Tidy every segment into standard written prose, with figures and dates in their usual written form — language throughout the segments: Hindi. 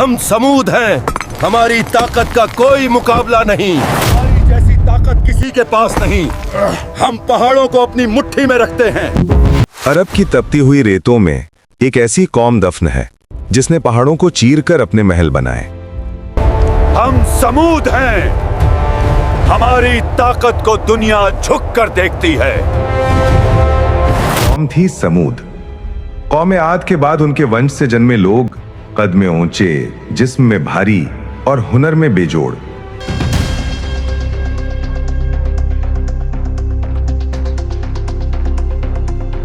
हम समूद हैं, हमारी ताकत का कोई मुकाबला नहीं। हमारी जैसी ताकत किसी के पास नहीं। हम पहाड़ों को अपनी मुट्ठी में रखते हैं। अरब की तपती हुई रेतों में एक ऐसी कौम दफन है जिसने पहाड़ों को चीरकर अपने महल बनाए। हम समूद हैं, हमारी ताकत को दुनिया झुक कर देखती है। कौम थी समूद। कौम आद के बाद उनके वंश से जन्मे लोग कद में ऊंचे, जिस्म में भारी और हुनर में बेजोड़।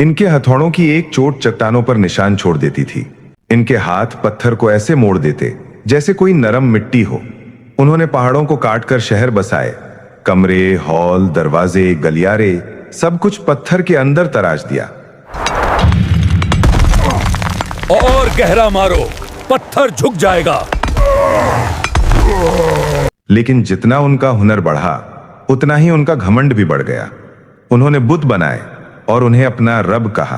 इनके हथौड़ों की एक चोट चट्टानों पर निशान छोड़ देती थी। इनके हाथ पत्थर को ऐसे मोड़ देते जैसे कोई नरम मिट्टी हो। उन्होंने पहाड़ों को काटकर शहर बसाए। कमरे, हॉल, दरवाजे, गलियारे, सब कुछ पत्थर के अंदर तराश दिया। और गहरा मारो, पत्थर झुक जाएगा। लेकिन जितना उनका हुनर बढ़ा उतना ही उनका घमंड भी बढ़ गया। उन्होंने बुत बनाए और उन्हें अपना रब कहा।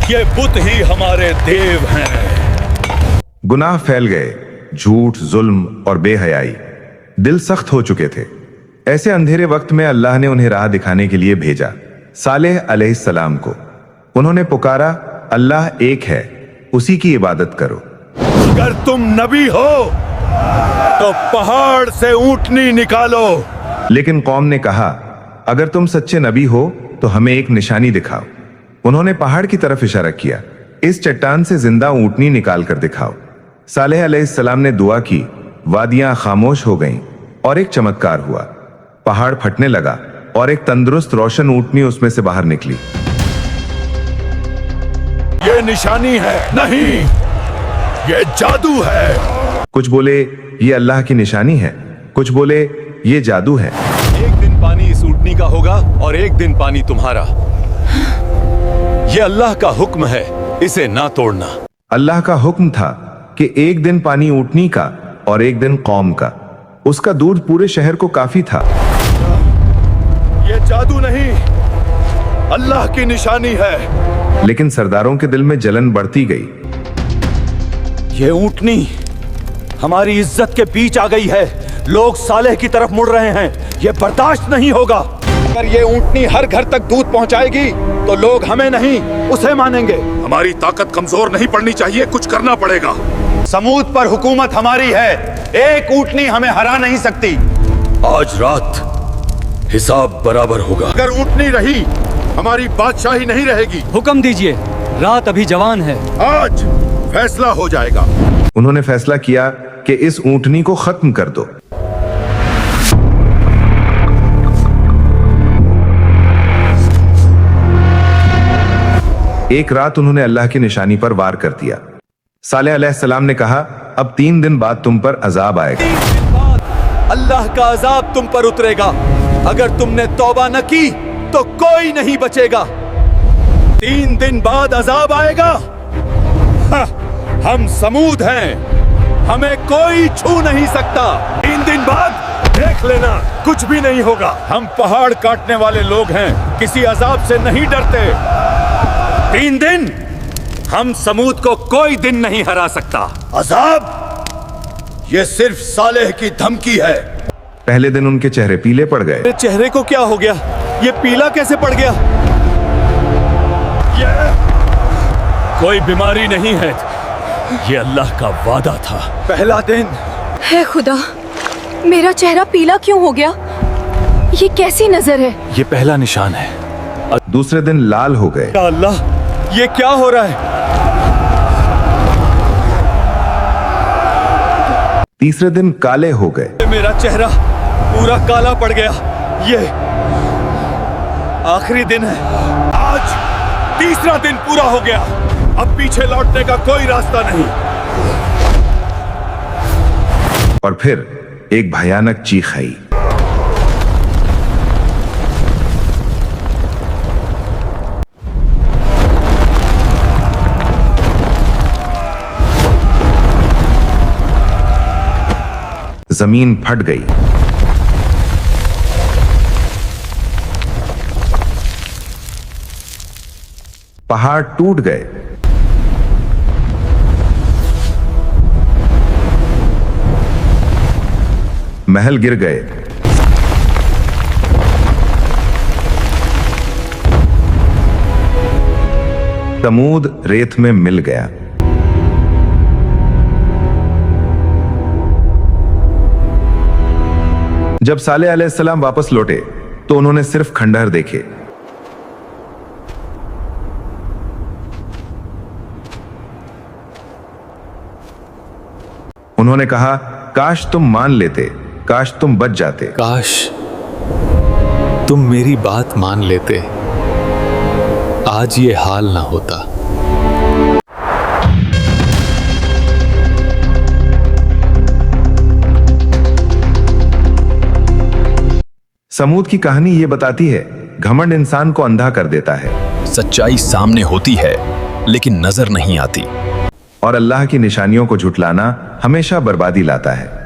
ये बुत ही हमारे देव हैं। गुनाह फैल गए, झूठ, जुल्म और बेहयाई। दिल सख्त हो चुके थे। ऐसे अंधेरे वक्त में अल्लाह ने उन्हें राह दिखाने के लिए भेजा सालेह अलैहिस्सलाम को। उन्होंने पुकारा, अल्लाह एक है, उसी की इबादत करो। अगर तुम नबी हो तो पहाड़ से ऊंटनी निकालो। लेकिन कौम ने कहा, अगर तुम सच्चे नबी हो तो हमें एक निशानी दिखाओ। उन्होंने पहाड़ की तरफ इशारा किया, इस चट्टान से जिंदा ऊंटनी निकाल कर दिखाओ। सालेह अलैहिस्सलाम ने दुआ की, वादियां खामोश हो गईं और एक चमत्कार हुआ। पहाड़ फटने लगा और एक तंदुरुस्त रोशन ऊंटनी उसमें से बाहर निकली। ये निशानी है नहीं, ये जादू है। कुछ बोले ये अल्लाह की निशानी है, कुछ बोले ये जादू है। एक दिन पानी इस ऊंटनी का होगा और एक दिन पानी तुम्हारा। ये अल्लाह का हुक्म है, इसे ना तोड़ना। अल्लाह का हुक्म था कि एक दिन पानी ऊंटनी का और एक दिन कौम का। उसका दूध पूरे शहर को काफी था। ये जादू नहीं, अल्लाह की निशानी है। लेकिन सरदारों के दिल में जलन बढ़ती गई। ये ऊंटनी हमारी इज्जत के बीच आ गई है। लोग सालेह की तरफ मुड़ रहे हैं, ये बर्दाश्त नहीं होगा। अगर ये ऊंटनी हर घर तक दूध पहुंचाएगी तो लोग हमें नहीं उसे मानेंगे। हमारी ताकत कमजोर नहीं पड़नी चाहिए, कुछ करना पड़ेगा। समूद पर हुकूमत हमारी है, एक ऊंटनी हमें हरा नहीं सकती। आज रात हिसाब बराबर होगा। अगर ऊंटनी रही हमारी बादशाही नहीं रहेगी। हुक्म दीजिए, रात अभी जवान है। आज फैसला हो जाएगा। उन्होंने फैसला किया कि इस ऊंटनी को खत्म कर दो। एक रात उन्होंने अल्लाह की निशानी पर वार कर दिया। सालेह अलैहिस्सलाम ने कहा, अब 3 दिन बाद तुम पर अजाब आएगा। 3 दिन बाद अल्लाह का अजाब तुम पर उतरेगा। अगर तुमने तौबा न की तो कोई नहीं बचेगा। 3 दिन बाद अजाब आएगा। हम समूद हैं, हमें कोई छू नहीं सकता। 3 दिन बाद देख लेना, कुछ भी नहीं होगा। हम पहाड़ काटने वाले लोग हैं, किसी अजाब से नहीं डरते। 3 दिन हम समूद को कोई दिन नहीं हरा सकता। अजाब ये सिर्फ सालेह की धमकी है। पहले दिन उनके चेहरे पीले पड़ गए। मेरे चेहरे को क्या हो गया? ये पीला कैसे पड़ गया? ये कोई बीमारी नहीं है, ये अल्लाह का वादा था। पहला दिन है खुदा, मेरा चेहरा पीला क्यों हो गया? ये कैसी नजर है? ये पहला निशान है। दूसरे दिन लाल हो गए। या अल्लाह, ये क्या हो रहा है? तीसरे दिन काले हो गए। मेरा चेहरा पूरा काला पड़ गया। ये आखिरी दिन है। आज तीसरा दिन पूरा हो गया। अब पीछे लौटने का कोई रास्ता नहीं। और फिर एक भयानक चीख आई। जमीन फट गई। पहाड़ टूट गए। महल गिर गए। समूद रेत में मिल गया। जब सालेह अलैहिस्सलाम वापस लौटे तो उन्होंने सिर्फ खंडहर देखे। उन्होंने कहा, काश तुम मान लेते, काश तुम बच जाते। काश तुम मेरी बात मान लेते, आज ये हाल ना होता। समूद की कहानी ये बताती है, घमंड इंसान को अंधा कर देता है। सच्चाई सामने होती है लेकिन नजर नहीं आती। और अल्लाह की निशानियों को झुटलाना हमेशा बर्बादी लाता है।